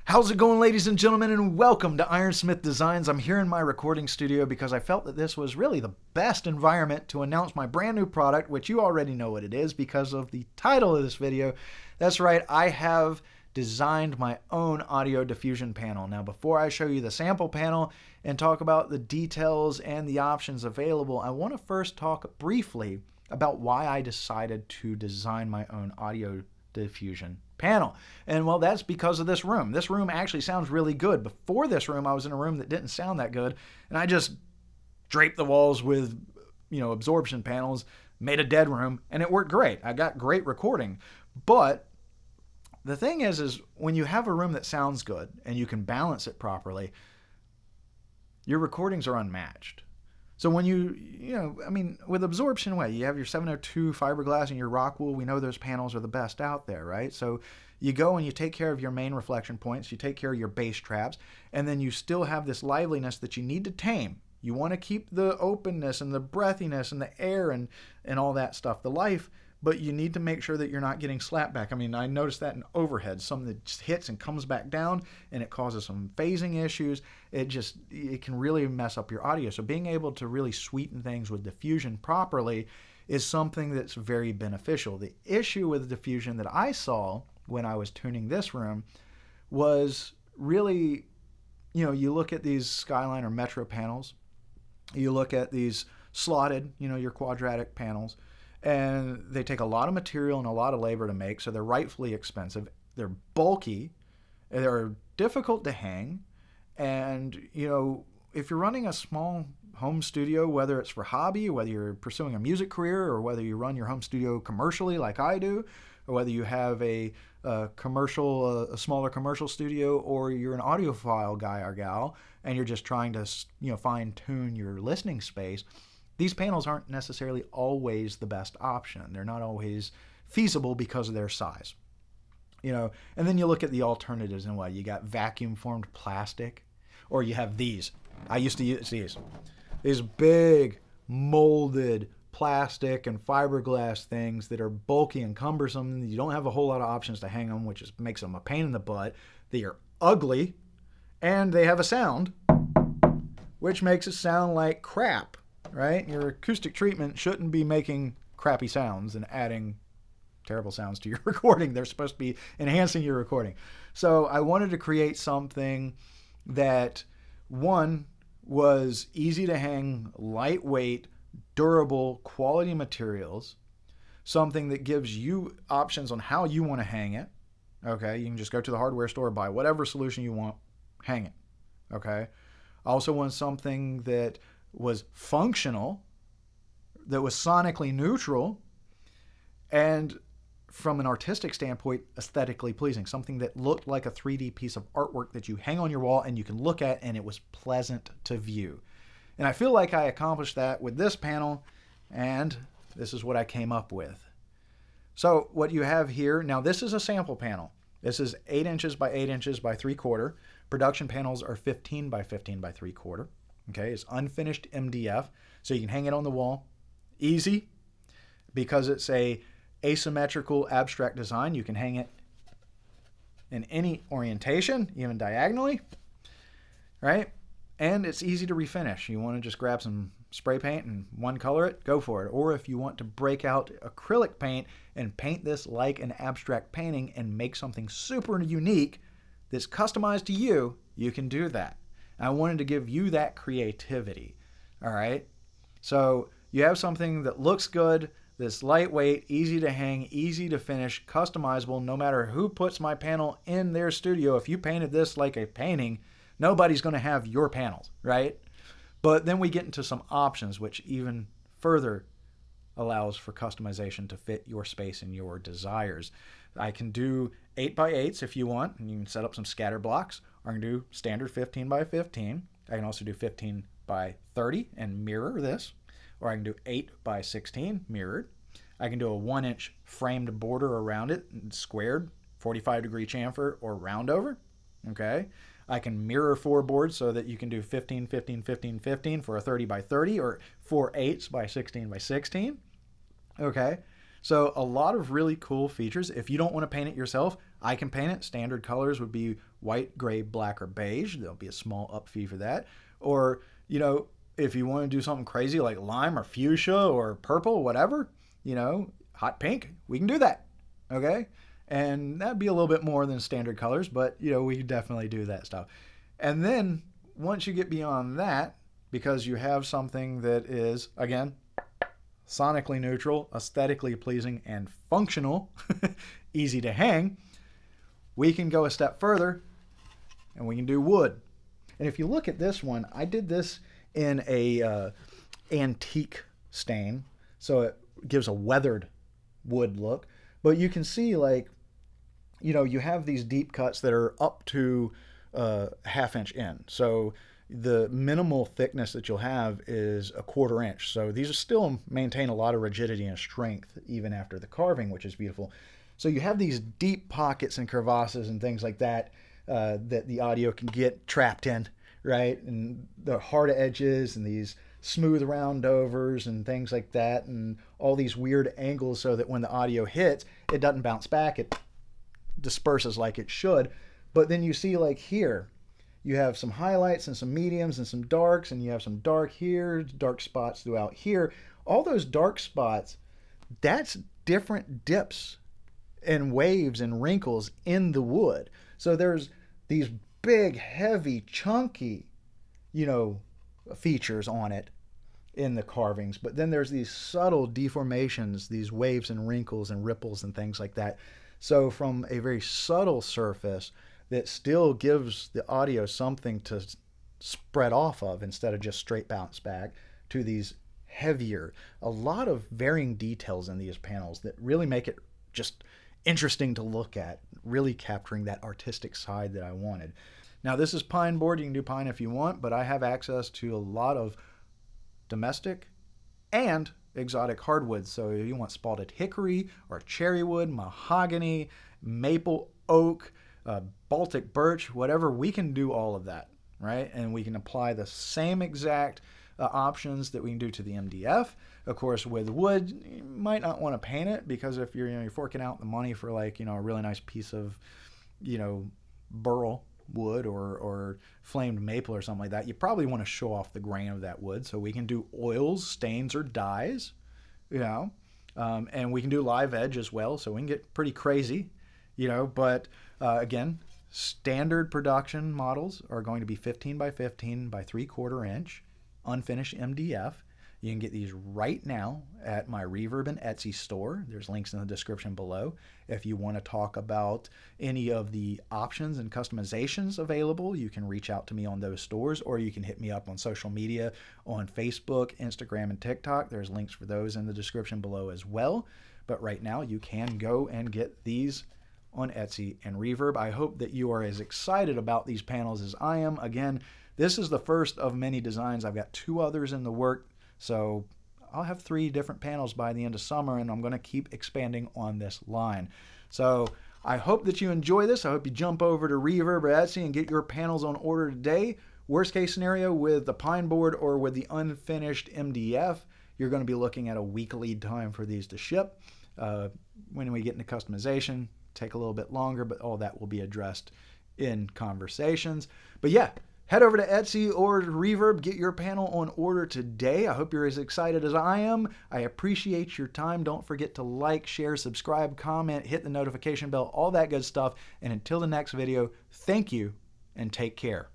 How's it going, ladies and gentlemen, and welcome to Ironsmith Designs. I'm here in my recording studio because I felt that this was really the best environment to announce my brand new product, which you already know what it is because of the title of this video. That's right, I have designed my own audio diffusion panel. Now, before I show you the sample panel and talk about the details and the options available, I want to first talk briefly about why I decided to design my own audio diffusion panel. And well, that's because of this room. This room actually sounds really good. Before this room, I was in a room that didn't sound that good, and I just draped the walls with, absorption panels, made a dead room, and it worked great. I got great recording. But the thing is when you have a room that sounds good and you can balance it properly, your recordings are unmatched. So when with absorption, you have your 702 fiberglass and your rock wool. We know those panels are the best out there, right? So you go and you take care of your main reflection points, you take care of your bass traps, and then you still have this liveliness that you need to tame. You want to keep the openness and the breathiness and the air and all that stuff, the life, but you need to make sure that you're not getting slapped back. I noticed that in overhead, something that just hits and comes back down, and it causes some phasing issues. It can really mess up your audio. So being able to really sweeten things with diffusion properly is something that's very beneficial. The issue with diffusion that I saw when I was tuning this room was really, you look at these Skyline or Metro panels, you look at these slotted, your quadratic panels, and they take a lot of material and a lot of labor to make, so they're rightfully expensive. They're bulky, they're difficult to hang, and if you're running a small home studio, whether it's for hobby, whether you're pursuing a music career, or whether you run your home studio commercially like I do, or whether you have a smaller commercial studio, or you're an audiophile guy or gal, and you're just trying to fine tune your listening space, these panels aren't necessarily always the best option. They're not always feasible because of their size. And then you look at the alternatives, and you got vacuum formed plastic, or you have these. I used to use these big molded plastic and fiberglass things that are bulky and cumbersome. You don't have a whole lot of options to hang them, which makes them a pain in the butt. They are ugly, and they have a sound, which makes it sound like crap. Right? Your acoustic treatment shouldn't be making crappy sounds and adding terrible sounds to your recording. They're supposed to be enhancing your recording. So I wanted to create something that, one, was easy to hang, lightweight, durable, quality materials, something that gives you options on how you want to hang it. Okay, you can just go to the hardware store, buy whatever solution you want, hang it. Okay, I also want something that was functional, that was sonically neutral, and from an artistic standpoint, aesthetically pleasing. Something that looked like a 3D piece of artwork that you hang on your wall and you can look at, and it was pleasant to view. And I feel like I accomplished that with this panel, and this is what I came up with. So what you have here, now this is a sample panel. This is 8 inches by 8 inches by 3/4. Production panels are 15 by 15 by 3/4. Okay, it's unfinished MDF, so you can hang it on the wall. Easy, because it's a asymmetrical abstract design. You can hang it in any orientation, even diagonally, right? And it's easy to refinish. You want to just grab some spray paint and one color it, go for it. Or if you want to break out acrylic paint and paint this like an abstract painting and make something super unique that's customized to you, you can do that. I wanted to give you that creativity, all right? So you have something that looks good, that's lightweight, easy to hang, easy to finish, customizable, no matter who puts my panel in their studio. If you painted this like a painting, nobody's going to have your panels, right? But then we get into some options, which even further allows for customization to fit your space and your desires. I can do 8 by 8s if you want, and you can set up some scatter blocks, or I can do standard 15 by 15. I can also do 15 by 30 and mirror this, or I can do 8 by 16 mirrored. I can do a 1-inch framed border around it, squared, 45-degree chamfer, or round over. Okay. I can mirror 4 boards so that you can do 15, 15, 15, 15 for a 30 by 30, or 4 8s by 16 by 16. Okay. So a lot of really cool features. If you don't want to paint it yourself, I can paint it. Standard colors would be white, gray, black, or beige. There'll be a small up fee for that. Or, you know, if you want to do something crazy like lime or fuchsia or purple, whatever, you know, hot pink, we can do that. Okay? And that'd be a little bit more than standard colors, but, you know, we could definitely do that stuff. And then once you get beyond that, because you have something that is, again, sonically neutral, aesthetically pleasing, and functional, easy to hang, we can go a step further and we can do wood. And if you look at this one, I did this in a antique stain, so it gives a weathered wood look. But you can see, like, you know, you have these deep cuts that are up to ½ inch in. So the minimal thickness that you'll have is a 1/4 inch. So these are still maintain a lot of rigidity and strength even after the carving, which is beautiful. So you have these deep pockets and crevasses and things like that that the audio can get trapped in, right? And the hard edges and these smooth round overs and things like that, and all these weird angles so that when the audio hits, it doesn't bounce back. It disperses like it should. But then you see, like here, you have some highlights and some mediums and some darks, and you have some dark here, dark spots throughout here. All those dark spots, that's different dips and waves and wrinkles in the wood. So there's these big, heavy, chunky, you know, features on it in the carvings, but then there's these subtle deformations, these waves and wrinkles and ripples and things like that. So from a very subtle surface that still gives the audio something to spread off of instead of just straight bounce back, to these heavier, a lot of varying details in these panels that really make it just interesting to look at, really capturing that artistic side that I wanted. Now this is pine board. You can do pine if you want, but I have access to a lot of domestic and exotic hardwoods. So if you want spalted hickory or cherry wood, mahogany, maple, oak, Baltic birch, whatever, we can do all of that, right? And we can apply the same exact options that we can do to the MDF. Of course, with wood, you might not want to paint it, because if you're, you're forking out the money for, like, a really nice piece of, burl wood or flamed maple or something like that, you probably want to show off the grain of that wood. So we can do oils, stains, or dyes, and we can do live edge as well. So we can get pretty crazy, but again, standard production models are going to be 15 by 15 by 3/4 inch unfinished MDF. You can get these right now at my Reverb and Etsy store. There's links in the description below. If you want to talk about any of the options and customizations available, you can reach out to me on those stores, or you can hit me up on social media on Facebook, Instagram, and TikTok. There's links for those in the description below as well. But right now, you can go and get these on Etsy and Reverb. I hope that you are as excited about these panels as I am. Again, this is the first of many designs. I've got 2 others in the work. So I'll have 3 different panels by the end of summer, and I'm going to keep expanding on this line. So I hope that you enjoy this. I hope you jump over to Reverb or Etsy and get your panels on order today. Worst case scenario, with the pine board or with the unfinished MDF, you're going to be looking at a week lead time for these to ship. When we get into customization, take a little bit longer, but all that will be addressed in conversations. But yeah, head over to Etsy or Reverb, get your panel on order today. I hope you're as excited as I am. I appreciate your time. Don't forget to like, share, subscribe, comment, hit the notification bell, all that good stuff. And until the next video, thank you and take care.